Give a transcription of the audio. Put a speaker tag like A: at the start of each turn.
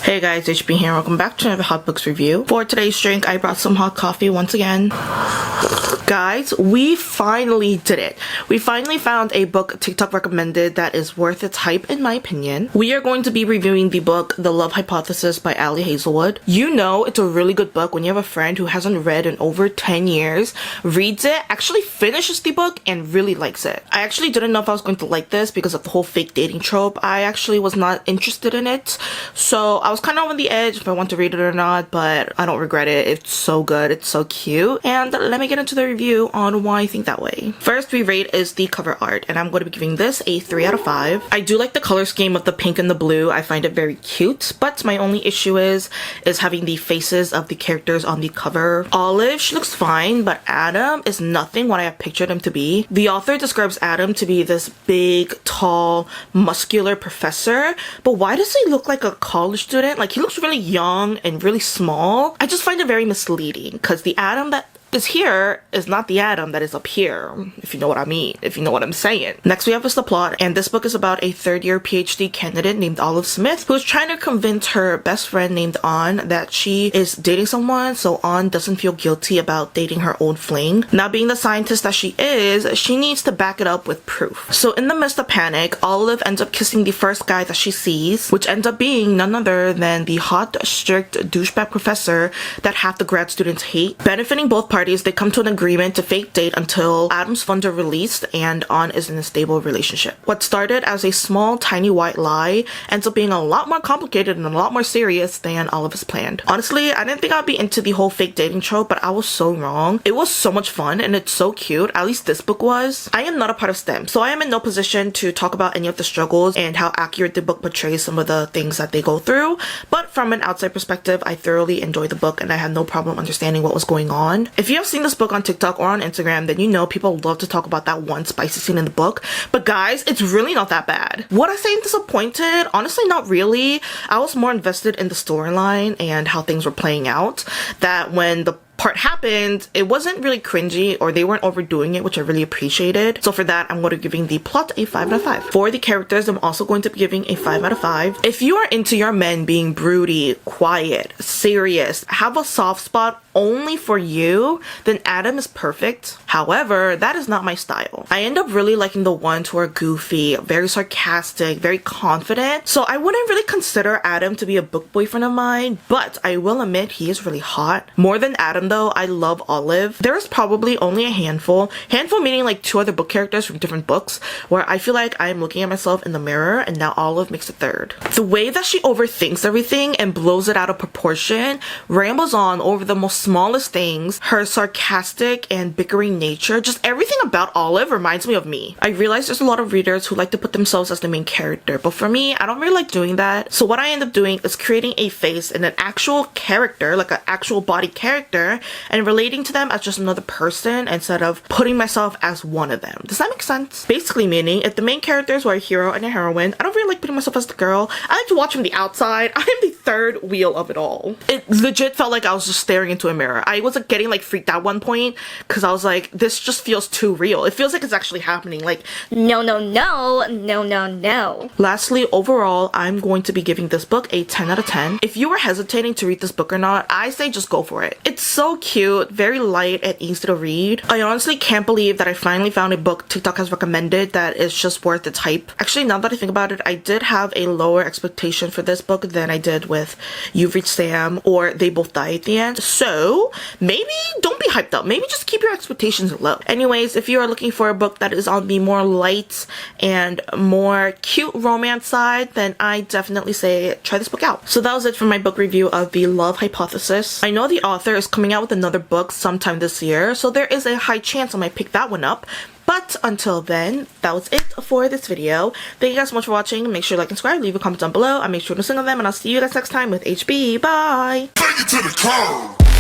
A: Hey guys, HB here. Welcome back to another Hot Books review. For today's drink, I brought some hot coffee once again. Guys, we finally did it. We finally found a book TikTok recommended that is worth its hype in my opinion. We are going to be reviewing the book The Love Hypothesis by Ali Hazelwood. You know it's a really good book when you have a friend who hasn't read in over 10 years, reads it, actually finishes the book, and really likes it. I actually didn't know if I was going to like this because of the whole fake dating trope. I actually was not interested in it. So I was kind of on the edge if I want to read it or not, but I don't regret it. It's so good. It's so cute. And let me get into the review on why I think that way. First we rate is the cover art, and I'm going to be giving this a 3 out of 5. I do like the color scheme of the pink and the blue. I find it very cute, but my only issue is having the faces of the characters on the cover. Olive, she looks fine, but Adam is nothing what I have pictured him to be. The author describes Adam to be this big, tall, muscular professor, but why does he look like a college student? Like, he looks really young and really small. I just find it very misleading because the Adam that is here is not the Adam that is up here, if you know what I mean, if you know what I'm saying. Next we have is the plot, and this book is about a third-year PhD candidate named Olive Smith who is trying to convince her best friend named An that she is dating someone so An doesn't feel guilty about dating her old fling. Now, being the scientist that she is, she needs to back it up with proof. So in the midst of panic, Olive ends up kissing the first guy that she sees, which ends up being none other than the hot, strict douchebag professor that half the grad students hate. Benefiting both parties, they come to an agreement to fake date until Adam's funds are released and An is in a stable relationship. What started as a small, tiny white lie ends up being a lot more complicated and a lot more serious than Olive has planned. Honestly, I didn't think I'd be into the whole fake dating trope, but I was so wrong. It was so much fun and it's so cute. At least this book was. I am not a part of STEM, so I am in no position to talk about any of the struggles and how accurate the book portrays some of the things that they go through, but from an outside perspective, I thoroughly enjoyed the book and I had no problem understanding what was going on. If you have seen this book on TikTok or on Instagram, then you know people love to talk about that one spicy scene in the book, but guys, it's really not that bad. Would I say I'm disappointed? Honestly, not really. I was more invested in the storyline and how things were playing out, that when the part happened, it wasn't really cringy or they weren't overdoing it, which I really appreciated. So for that, I'm going to be giving the plot a 5 out of 5. For the characters, I'm also going to be giving a 5 out of 5. If you are into your men being broody, quiet, serious, have a soft spot only for you, then Adam is perfect. However, that is not my style. I end up really liking the ones who are goofy, very sarcastic, very confident. So I wouldn't really consider Adam to be a book boyfriend of mine, but I will admit he is really hot. More than Adam though, I love Olive. There is probably only a handful meaning like 2 other book characters from different books, where I feel like I'm looking at myself in the mirror and now Olive makes a third. The way that she overthinks everything and blows it out of proportion, rambles on over the most smallest things, her sarcastic and bickering nature, just everything about Olive reminds me of me. I realize there's a lot of readers who like to put themselves as the main character, but for me, I don't really like doing that. So what I end up doing is creating a face and an actual character, like an actual body character, and relating to them as just another person instead of putting myself as one of them. Does that make sense? Basically meaning, if the main characters were a hero and a heroine, I don't really like putting myself as the girl. I like to watch from the outside. I am the third wheel of it all. It legit felt like I was just staring into a mirror. I was like getting like freaked out one point because I was like, this just feels too real. It feels like it's actually happening. Like, no, no, no, no, no, no. Lastly, overall, I'm going to be giving this book a 10 out of 10. If you were hesitating to read this book or not, I say just go for it. It's so cute, very light and easy to read. I honestly can't believe that I finally found a book TikTok has recommended that is just worth its hype. Actually, now that I think about it, I did have a lower expectation for this book than I did with You've Reached Sam or They Both Die at the End. So maybe don't be hyped up. Maybe just keep your expectations low. Anyways, if you are looking for a book that is on the more light and more cute romance side, then I definitely say try this book out. So that was it for my book review of The Love Hypothesis. I know the author is coming out with another book sometime this year, so there is a high chance I might pick that one up. But until then, that was it for this video. Thank you guys so much for watching. Make sure to like and subscribe, leave a comment down below. I make sure to sing on them, and I'll see you guys next time with HB. Bye! Take it to the curb.